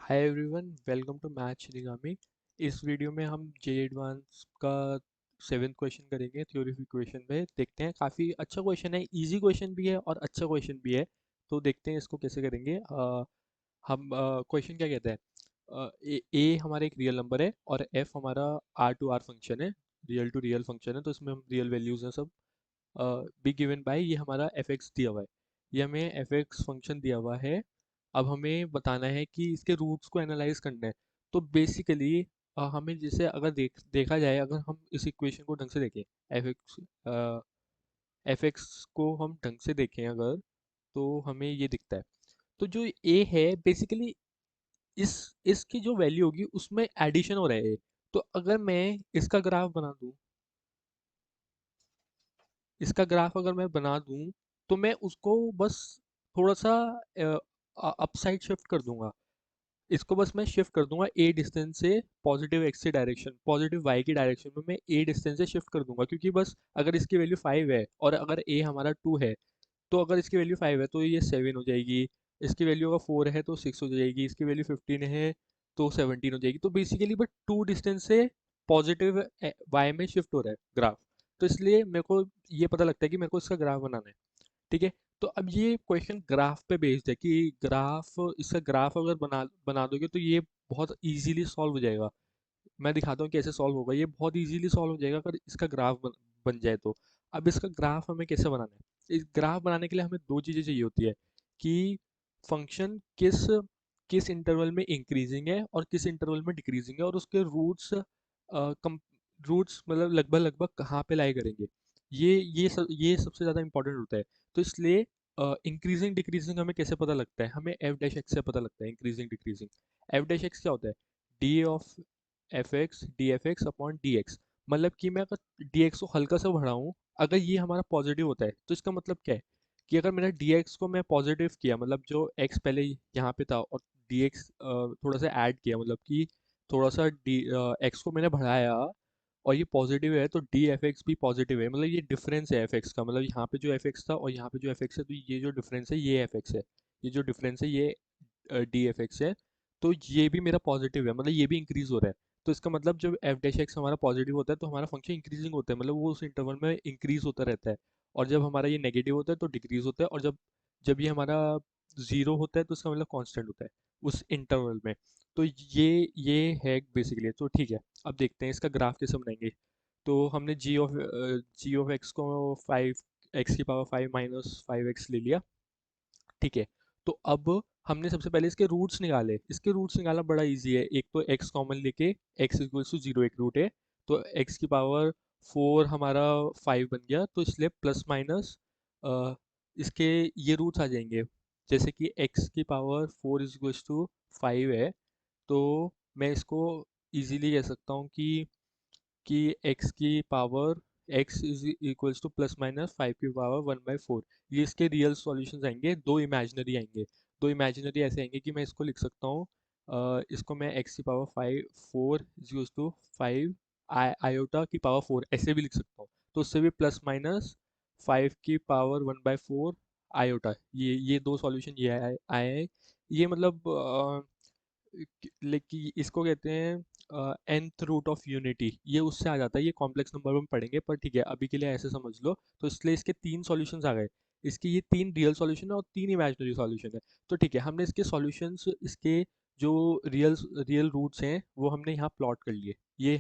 Hi everyone, welcome to Math Shinigami. इस वीडियो में हम जे एडवांस का 7th क्वेश्चन करेंगे थ्योरी ऑफ इक्वेशन में। देखते हैं, काफ़ी अच्छा क्वेश्चन है, इजी क्वेश्चन भी है और अच्छा क्वेश्चन भी है। तो देखते हैं इसको कैसे करेंगे। हम क्वेश्चन क्या कहते हैं। ए हमारा एक रियल नंबर है और एफ हमारा आर टू आर फंक्शन है, रियल टू रियल फंक्शन है। तो इसमें हम रियल वैल्यूज़ हैं सब। बी गिवन बाय, ये हमारा एफ एक्स दिया हुआ है, ये हमें एफ एक्स फंक्शन दिया हुआ है। अब हमें बताना है कि इसके रूट्स को एनालाइज करना है। तो बेसिकली हमें जैसे अगर देखा जाए, अगर हम इस इक्वेशन को ढंग से देखें, एफ एक्स को हम ढंग से देखें अगर, तो हमें ये दिखता है। तो जो ए है बेसिकली, इस इसकी जो वैल्यू होगी उसमें एडिशन हो रहा है ए। तो अगर मैं इसका ग्राफ बना दूं, इसका ग्राफ अगर मैं बना दूं, तो मैं उसको बस थोड़ा सा अपसाइड शिफ्ट कर दूंगा। इसको बस मैं शिफ्ट कर दूंगा ए डिस्टेंस से, पॉजिटिव एक्स की डायरेक्शन, पॉजिटिव वाई की डायरेक्शन में मैं ए डिस्टेंस से शिफ्ट कर दूंगा। क्योंकि बस अगर इसकी वैल्यू 5 है और अगर ए हमारा 2 है, तो अगर इसकी वैल्यू 5 है तो ये 7 हो जाएगी। इसकी वैल्यू अगर 4 है तो 6 हो जाएगी। इसकी वैल्यू 15 है तो 17 हो जाएगी। तो बेसिकली बस 2 डिस्टेंस से पॉजिटिव वाई में शिफ्ट हो रहा है ग्राफ। तो इसलिए मेरे को ये पता लगता है कि मेरे को इसका ग्राफ बनाना है। ठीक है। तो अब ये क्वेश्चन ग्राफ पे बेस्ड है कि ग्राफ, इसका ग्राफ अगर बना बना दोगे तो ये बहुत इजीली सॉल्व हो जाएगा। मैं दिखाता हूँ कैसे सॉल्व होगा। ये बहुत इजीली सॉल्व हो जाएगा अगर इसका ग्राफ बन जाए तो। अब इसका ग्राफ हमें कैसे बनाना है। इस ग्राफ बनाने के लिए हमें दो चीज़ें चाहिए होती है कि फंक्शन किस किस इंटरवल में इंक्रीजिंग है और किस इंटरवल में डिक्रीजिंग है, और उसके रूट्स कम रूट्स मतलब लगभग लगभग कहाँ पे लाई करेंगे। ये सबसे ज़्यादा इंपॉर्टेंट होता है। तो इसलिए इंक्रीजिंग डिक्रीजिंग हमें कैसे पता लगता है, हमें एफ डैश एक्स से पता लगता है increasing decreasing. F dash x क्या होता है, D of F x D F x upon D x. मतलब कि मैं अगर डी एक्स को हल्का सा बढ़ाऊँ, अगर ये हमारा पॉजिटिव होता है तो इसका मतलब क्या है कि अगर मेरा डी एक्स को मैं पॉजिटिव किया, मतलब जो एक्स पहले यहाँ पे था और डी एक्स थोड़ा सा ऐड किया, मतलब कि थोड़ा सा डी एक्स को मैंने बढ़ाया और ये पॉजिटिव है, तो डी एफ एक्स भी पॉजिटिव है। मतलब ये डिफरेंस है एफ एक्स का, मतलब यहाँ पे जो एफ एक्स था और यहाँ पे जो एफ एक्स है, तो ये जो डिफरेंस है ये एफ एक्स है। ये जो डिफरेंस है ये डी एफ एक्स है। तो ये भी मेरा पॉजिटिव है, मतलब ये भी इंक्रीज हो रहा है। तो इसका मतलब जब एफ डैश एक्स हमारा पॉजिटिव होता है तो हमारा फंक्शन इंक्रीजिंग होता है, मतलब वो उस इंटरवल में इंक्रीज होता रहता है। और जब हमारा ये नेगेटिव होता है तो डिक्रीज होता है, और जब जब ये हमारा जीरो होता है तो इसका मतलब कांस्टेंट होता है उस इंटरवल में। तो ये है बेसिकली। तो ठीक है, अब देखते हैं इसका ग्राफ कैसे बनाएंगे। तो हमने जी ऑफ एक्स को 5 x⁵ माइनस 5x ले लिया। ठीक है। तो अब हमने सबसे पहले इसके रूट्स निकाले। इसके रूट्स निकालना बड़ा इजी है। एक तो x कॉमन लेके x इक्वल्स टू 0 एक रूट है, तो x⁴ हमारा 5 बन गया। तो इसलिए प्लस माइनस इसके ये रूट्स आ जाएंगे। जैसे कि x⁴ इज इक्वल्स टू 5 है, तो मैं इसको इजीली कह सकता हूँ कि x is equals two plus minus 5⁴ ये इसके रियल सॉल्यूशंस आएंगे। दो इमेजिनरी आएंगे, दो इमेजिनरी ऐसे आएंगे कि मैं इसको लिख सकता हूँ। इसको मैं x⁴ इज टू 5 आयोटा की पावर 4 ऐसे भी लिख सकता हूँ। तो उससे भी प्लस माइनस 5⁴ आयोटा, ये दो सॉल्यूशन ये आए हैं। ये मतलब लेकिन इसको कहते हैं nth रूट ऑफ यूनिटी। ये उससे आ जाता है, ये कॉम्प्लेक्स नंबर में पढ़ेंगे, पर ठीक है अभी के लिए ऐसे समझ लो। तो इसलिए इसके तीन सॉल्यूशंस आ गए। इसके ये तीन रियल सॉल्यूशन है और तीन इमेजिनरी सॉल्यूशन है। तो ठीक है, हमने इसके सॉल्यूशंस, इसके जो रियल रियल रूट्स हैं वो हमने यहाँ प्लॉट कर लिए। ये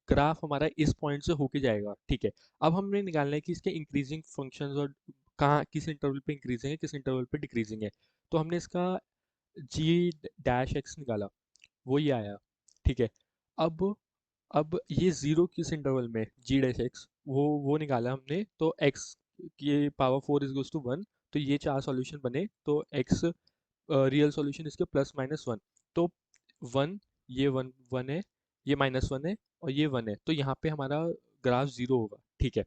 ग्राफ हमारा इस पॉइंट से होके जाएगा। ठीक है। अब हमने निकालना है कि इसके इंक्रीजिंग फंक्शंस और कहाँ किस इंटरवल पे इंक्रीजिंग है किस इंटरवल पे डिक्रीजिंग है। तो हमने इसका जी डैश एक्स निकाला, वो ये आया। ठीक है। अब अब ये जीरो किस इंटरवल में, जी डैश एक्स, वो निकाला हमने। तो एक्स की पावर 4 इज टू 1। तो ये चार सॉल्यूशन बने। तो एक्स रियल सॉल्यूशन इसके प्लस माइनस 1। तो 1, ये 1 है, ये -1 है और ये 1 है। तो यहाँ पे हमारा ग्राफ जीरो होगा। ठीक है।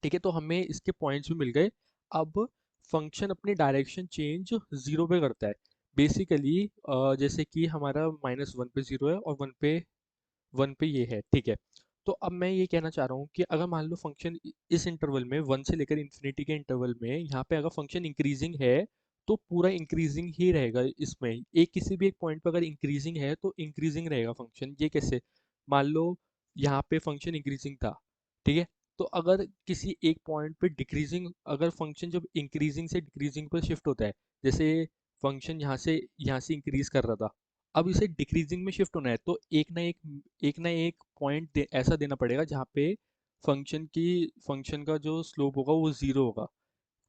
ठीक है, तो हमें इसके पॉइंट्स भी मिल गए। अब फंक्शन अपनी डायरेक्शन चेंज जीरो पे करता है बेसिकली। जैसे कि हमारा -1 पे जीरो है और 1 पे ये है। ठीक है। तो अब मैं ये कहना चाह रहा हूँ कि अगर मान लो फंक्शन इस इंटरवल में 1 से लेकर इन्फिनिटी के इंटरवल में यहाँ पे अगर फंक्शन इंक्रीजिंग है, तो पूरा इंक्रीजिंग ही रहेगा इसमें। एक किसी भी एक पॉइंट पर अगर इंक्रीजिंग है तो इंक्रीजिंग रहेगा फंक्शन। ये कैसे? मान लो यहाँ पे फंक्शन इंक्रीजिंग था, ठीक है, तो अगर किसी एक पॉइंट पे डिक्रीजिंग, अगर फंक्शन जब इंक्रीजिंग से डिक्रीजिंग पर शिफ्ट होता है, जैसे फंक्शन यहाँ से इंक्रीज कर रहा था, अब इसे डिक्रीजिंग में शिफ्ट होना है, तो एक ना एक पॉइंट ऐसा देना पड़ेगा जहाँ पे फंक्शन का जो स्लोप होगा वो जीरो होगा।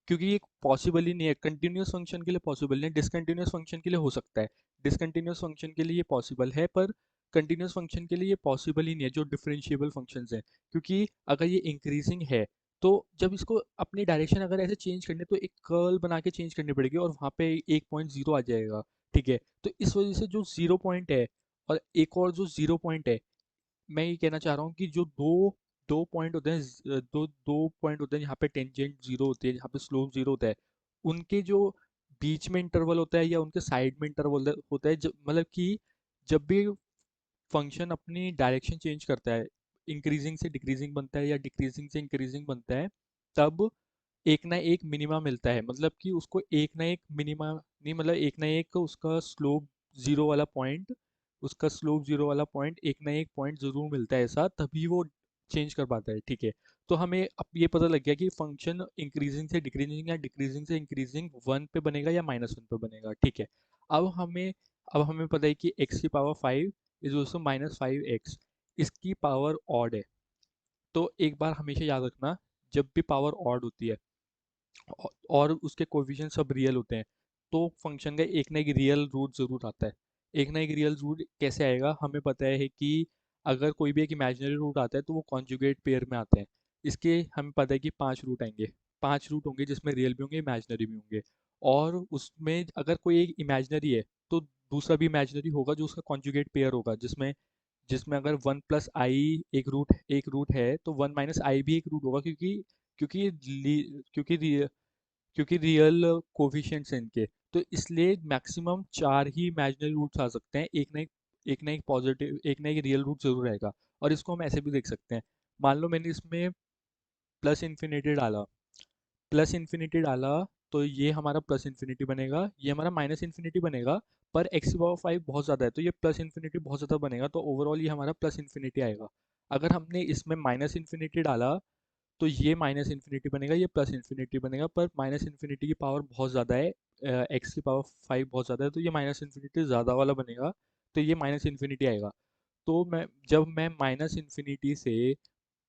क्योंकि ये पॉसिबल ही नहीं है, कंटिन्यूस फंक्शन के लिए पॉसिबल नहीं है, डिसकंटिन्यूस फंक्शन के लिए हो सकता है। डिसकंटिन्यूस फंक्शन के लिए ये पॉसिबल है, पर कंटिन्यूस फंक्शन के लिए ये पॉसिबल ही नहीं है, जो डिफरेंशिएबल फंक्शंस हैं। क्योंकि अगर ये इंक्रीजिंग है, तो जब इसको अपनी डायरेक्शन अगर ऐसे चेंज करनी है तो एक कर्ल बना के चेंज करनी पड़ेगी, और वहाँ पे एक पॉइंट जीरो आ जाएगा, ठीक है। तो इस वजह से जो जीरो पॉइंट है, और एक और जो जीरो पॉइंट है, मैं ये कहना चाह रहा हूँ कि जो दो दो पॉइंट होते हैं, दो दो पॉइंट होते हैं जहाँ पे टेंजेंट जीरो होती है, जहाँ पे स्लोप जीरो होता है, उनके जो बीच में इंटरवल होता है या उनके साइड में इंटरवल होता है, जब मतलब कि जब भी फंक्शन अपनी डायरेक्शन चेंज करता है, इंक्रीजिंग से डिक्रीजिंग बनता है या डिक्रीजिंग से इंक्रीजिंग बनता है, तब एक ना एक मिनिमा मिलता है। मतलब कि उसको एक ना एक मिनिमा नहीं, मतलब एक ना एक उसका स्लोप जीरो वाला पॉइंट एक ना एक पॉइंट जरूर मिलता है ऐसा, तभी वो चेंज कर पाता है, ठीक है। तो हमें अब ये पता लग गया कि फंक्शन इंक्रीजिंग से डिक्रीजिंग या डिक्रीजिंग से इंक्रीजिंग वन पे बनेगा या माइनस वन पे बनेगा, ठीक है। अब हमें अब हमें पता है कि एक्स की power five is also minus five x, इसकी पावर ऑड है। तो एक बार हमेशा याद रखना, जब भी पावर ऑड होती है और उसके कोएफिशिएंट सब रियल होते हैं, तो फंक्शन का एक ना एक रियल रूट ज़रूर आता है। एक ना एक रियल रूट कैसे आएगा? हमें पता है कि अगर कोई भी एक इमेजिनरी रूट आता है तो वो कॉन्जुगेट पेयर में आते हैं। इसके हमें पता है कि पांच रूट आएंगे, पांच रूट होंगे, जिसमें रियल भी होंगे, इमेजिनरी भी होंगे। और उसमें अगर कोई एक इमेजिनरी है तो दूसरा भी इमेजिनरी होगा जो उसका कॉन्जुगेट पेयर होगा, जिसमें जिसमें अगर वन प्लस आई एक रूट है, तो वन माइनस आई भी एक रूट होगा, क्योंकि क्योंकि क्योंकि रियल कोफिशिएंट्स हैं इनके। तो इसलिए मैक्सिमम चार ही इमेजिनरी रूट्स आ सकते हैं, एक ना एक पॉजिटिव, एक ना एक रियल रूट जरूर रहेगा। और इसको हम ऐसे भी देख सकते हैं, मान लो मैंने इसमें प्लस इन्फिनिटी डाला, प्लस इन्फिनिटी डाला, तो ये हमारा प्लस इन्फिनिटी बनेगा, ये हमारा माइनस इन्फिनिटी बनेगा। पर एक्स की पावर फाइव बहुत ज़्यादा है, तो ये प्लस इन्फिनिटी बहुत ज़्यादा बनेगा, तो ओवरऑल ये हमारा प्लस इन्फिनिटी आएगा। अगर हमने इसमें माइनस इन्फिनिटी डाला, तो ये माइनस इन्फिनिटी बनेगा, ये प्लस इन्फिनिटी बनेगा, पर माइनस इन्फिनिटी की पावर बहुत ज़्यादा है, एक्स की पावर फाइव बहुत ज़्यादा है, तो ये माइनस इन्फिनिटी ज़्यादा वाला बनेगा, तो ये माइनस इन्फिनिटी आएगा। तो जब मैं माइनस इन्फिनिटी से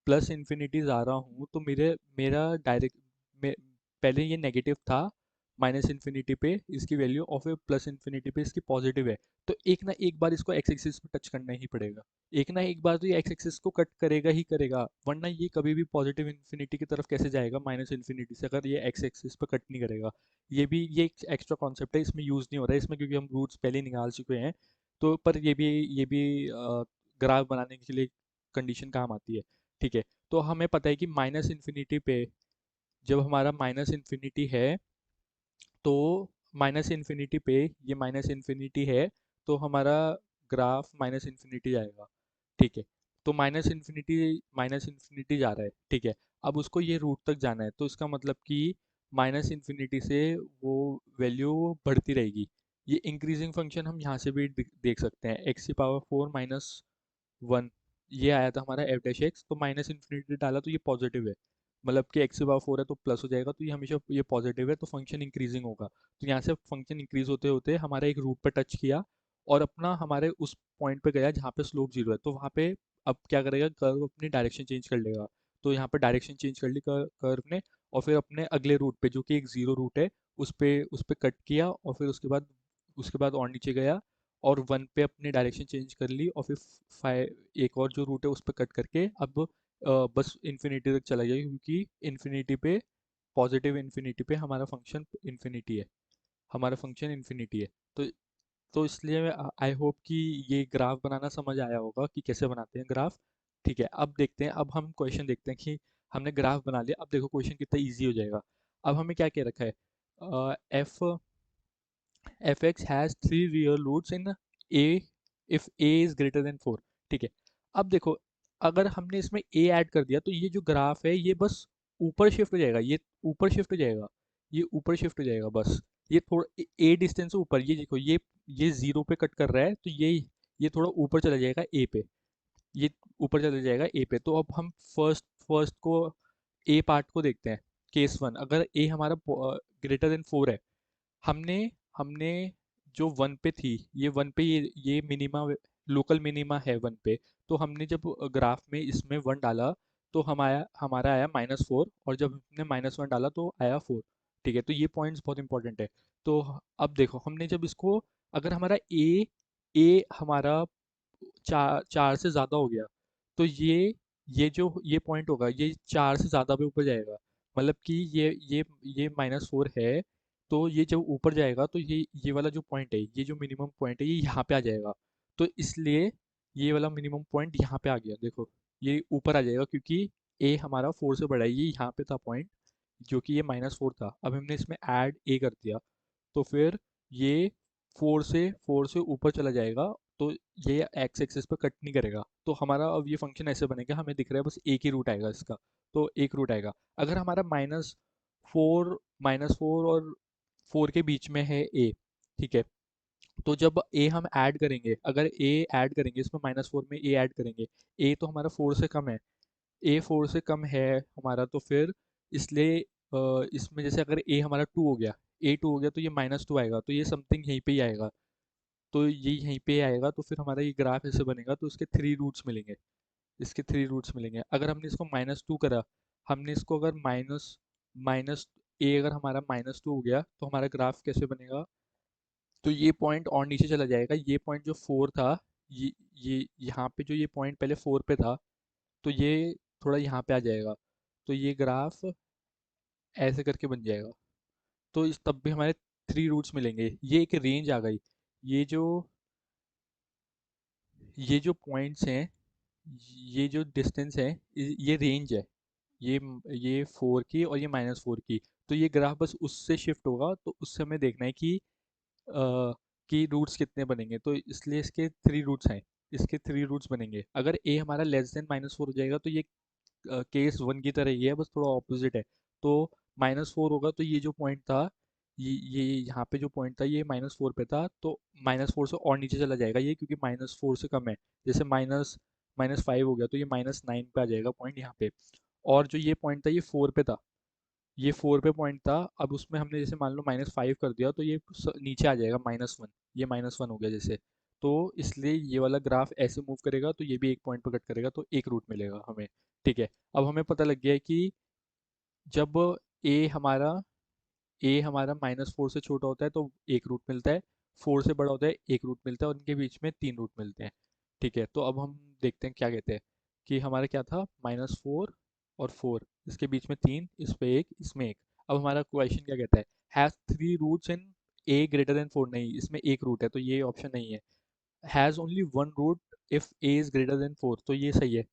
प्लस इन्फिनिटी जा रहा हूँ, तो मेरा डायरेक्ट में पहले ये नेगेटिव था माइनस इन्फिनिटी पे इसकी वैल्यू, और फिर प्लस इन्फिनिटी पे इसकी पॉजिटिव है। तो एक ना एक बार इसको एक्स एक्सिस पे टच करना ही पड़ेगा, एक ना एक बार तो ये एक्स एक्सिस को कट करेगा ही करेगा, वरना ये कभी भी पॉजिटिव इन्फिनिटी की तरफ कैसे जाएगा माइनस इन्फिनिटी से, अगर ये एक्स एक्सिस पे कट नहीं करेगा। ये एक एक्स्ट्रा कॉन्सेप्ट है, इसमें यूज़ नहीं हो रहा है इसमें, क्योंकि हम रूट्स पहले ही निकाल चुके हैं। तो पर ये भी ग्राफ बनाने के लिए कंडीशन काम आती है, ठीक है। तो हमें पता है कि माइनस इन्फिनिटी पे, जब हमारा माइनस इन्फिनिटी है, तो माइनस इन्फिनिटी पे, ये माइनस इन्फिनिटी है, तो हमारा ग्राफ माइनस इन्फिनिटी जाएगा, ठीक है। तो माइनस इन्फिनिटी जा रहा है, ठीक है। अब उसको ये रूट तक जाना है, तो इसका मतलब कि माइनस इन्फिनिटी से वो वैल्यू बढ़ती रहेगी। ये इंक्रीजिंग फंक्शन हम यहाँ से भी देख सकते हैं, एक्स की पावर फोर माइनस वन, ये आया था हमारा एफ डैश एक्स, तो माइनस इन्फिनिटी डाला तो ये पॉजिटिव है, मतलब कि एक्स की पावर फोर है तो प्लस हो जाएगा, तो ये हमेशा ये पॉजिटिव है, तो फंक्शन इंक्रीजिंग होगा। तो यहाँ से फंक्शन इंक्रीज होते होते हमारा एक रूट पे टच किया, और अपना हमारे उस पॉइंट पे गया जहाँ पे स्लोप जीरो है, तो वहाँ पे अब क्या करेगा, कर्व अपनी डायरेक्शन चेंज कर लेगा। तो यहाँ पे डायरेक्शन चेंज कर ली कर्व ने, और फिर अपने अगले रूट पे जो कि एक जीरो रूट है, उस पे कट किया, और फिर उसके बाद और नीचे गया, और वन पे अपनी डायरेक्शन चेंज कर ली, और फिर फाइव एक और जो रूट है उस पर कट करके अब बस इन्फिनिटी तक चला गया, क्योंकि इन्फिनिटी पे, पॉजिटिव इन्फिनिटी पे हमारा फंक्शन इन्फिनिटी है। तो इसलिए आई होप कि ये ग्राफ बनाना समझ आया होगा कि कैसे बनाते हैं ग्राफ, ठीक है। अब देखते हैं, अब हम क्वेश्चन देखते हैं कि हमने ग्राफ बना लिया, अब देखो क्वेश्चन कितना इजी हो जाएगा। अब हमें क्या क्या रखा है, F fx has three real roots in a if a is greater than 4, ठीक है। अब देखो, अगर हमने इसमें a ऐड कर दिया, तो ये जो ग्राफ है ये बस ऊपर शिफ्ट हो जाएगा, ये ऊपर शिफ्ट हो जाएगा, ये ऊपर शिफ्ट हो जाएगा बस, ये थोड़ा ए डिस्टेंस से ऊपर, ये देखो ये जीरो पे कट कर रहा है, तो ये थोड़ा ऊपर चला जाएगा ए पे, ये ऊपर चला जाएगा ए पे। तो अब हम फर्स्ट फर्स्ट को ए पार्ट को देखते हैं। केस वन, अगर ए हमारा ग्रेटर देन 4 है, हमने हमने जो वन पे थी, ये वन पे ये मिनिमा, लोकल मिनिमा है वन पे। तो हमने जब ग्राफ में इसमें वन डाला तो हमारा आया -4, और जब हमने -1 डाला तो आया 4। ठीक है, तो ये पॉइंट्स बहुत इंपॉर्टेंट है। तो अब देखो, हमने जब इसको, अगर हमारा ए हमारा 4 से ज़्यादा हो गया, तो ये पॉइंट होगा, ये 4 से ज़्यादा पे ऊपर जाएगा। मतलब कि ये -4 है, तो ये जब ऊपर जाएगा तो ये वाला जो पॉइंट है, ये जो मिनिमम पॉइंट है, ये यहाँ पे आ जाएगा। तो इसलिए ये वाला मिनिमम पॉइंट यहाँ पे आ गया, देखो ये ऊपर आ जाएगा, क्योंकि ए हमारा 4 से बड़ा है। ये यहाँ पे था पॉइंट, जो कि ये -4 था, अब हमने इसमें ऐड ए कर दिया, तो फिर ये 4 से ऊपर चला जाएगा। तो ये एक्स एक्सिस पे कट नहीं करेगा, तो हमारा अब ये फंक्शन ऐसे बनेगा, हमें दिख रहा है बस एक ही रूट आएगा इसका, तो एक रूट आएगा। अगर हमारा -4 और 4 के बीच में है ए, ठीक है, तो जब ए हम ऐड करेंगे, अगर ए ऐड करेंगे इसमें, -4 में ए ऐड करेंगे, ए तो हमारा 4 से कम है, ए 4 से कम है हमारा, तो फिर इसलिए इसमें जैसे अगर ए हमारा 2 हो गया, ए 2 हो गया, तो ये -2 आएगा, तो ये समथिंग यहीं पे ही आएगा, तो ये यहीं पे आएगा। तो फिर हमारा ये ग्राफ ऐसे बनेगा, तो इसके 3 रूट्स मिलेंगे, इसके 3 रूट्स मिलेंगे। अगर हमने इसको -2 करा, हमने इसको अगर माइनस माइनस ए अगर हमारा -2 हो गया, तो हमारा ग्राफ कैसे बनेगा, तो ये पॉइंट और नीचे चला जाएगा। ये पॉइंट जो 4 था, ये यहाँ पे जो ये पॉइंट पहले 4 पे था, तो ये थोड़ा यहाँ पे आ जाएगा, तो ये ग्राफ ऐसे करके बन जाएगा। तो इस तब भी हमारे 3 रूट्स मिलेंगे, ये एक रेंज आ गई। ये जो ये जो पॉइंट्स हैं, ये जो डिस्टेंस है, ये रेंज है, ये 4 की और ये -4 की। तो ये ग्राफ बस उससे शिफ्ट होगा, तो उससे हमें देखना है कि रूट्स कितने बनेंगे। तो इसलिए इसके 3 रूट्स हैं, इसके 3 रूट्स बनेंगे। अगर ए हमारा लेस देन -4 हो जाएगा, तो ये केस वन की तरह ही है, बस थोड़ा ऑपोजिट है। तो -4 होगा, तो ये जो पॉइंट था, ये यहाँ पे जो पॉइंट था, ये -4 पे था, तो -4 से और नीचे चला जाएगा ये, क्योंकि -4 से कम है। जैसे -5 हो गया, तो ये -9 पे आ जाएगा पॉइंट यहाँ पे। और जो ये पॉइंट था, ये 4 पे था, ये 4 पे पॉइंट था। अब उसमें हमने जैसे मान लो -5 कर दिया, तो ये नीचे आ जाएगा -1, ये -1 हो गया जैसे। तो इसलिए ये वाला ग्राफ ऐसे मूव करेगा, तो ये भी एक पॉइंट पर कट करेगा, तो एक रूट मिलेगा हमें। ठीक है, अब हमें पता लग गया है कि जब ए हमारा ए हमारा -4 से छोटा होता है तो एक रूट मिलता है, 4 से बड़ा होता है एक रूट मिलता है, और इनके बीच में 3 रूट मिलते हैं। ठीक है, तो अब हम देखते हैं क्या कहते हैं, कि हमारा क्या था, -4 और 4, इसके बीच में 3, इस पे एक, इसमें एक। अब हमारा क्वेश्चन क्या कहता है, has 3 roots in a greater than 4, नहीं, इसमें एक रूट है, तो ये ऑप्शन नहीं है। Has only one root if a is greater than 4, तो ये सही है,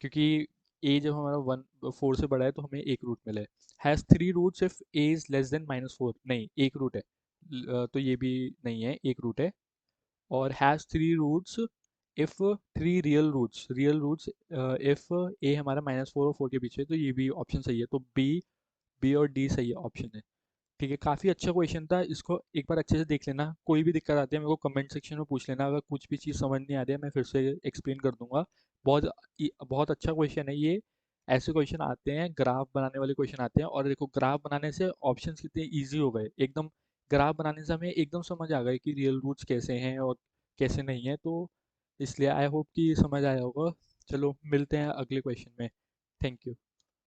क्योंकि ए जब हमारा 4 से बड़ा है, तो हमें एक रूट मिला है। Has 3 roots if a is less than -4, नहीं, एक रूट है। तो ये भी नहीं है, एक रूट है। और has 3 roots if 3 real roots if a हमारा -4 और 4 के बीच है, तो ये भी ऑप्शन सही है। तो बी और डी सही है, ऑप्शन है। ठीक है, काफ़ी अच्छा क्वेश्चन था, इसको एक बार अच्छे से देख लेना। कोई भी दिक्कत आती है मेरे को कमेंट सेक्शन में पूछ लेना, अगर कुछ भी चीज़ समझ नहीं आ रही है, मैं फिर से एक्सप्लेन कर दूंगा। बहुत अच्छा क्वेश्चन है ये। ऐसे क्वेश्चन आते हैं, ग्राफ बनाने वाले क्वेश्चन आते हैं, और देखो ग्राफ बनाने से ऑप्शंस कितने ईजी हो गए एकदम। ग्राफ बनाने से हमें एकदम समझ आ गए कि रियल रूट्स कैसे हैं और कैसे नहीं है। तो इसलिए आई होप कि समझ आया होगा। चलो मिलते हैं अगले क्वेश्चन में। Thank you.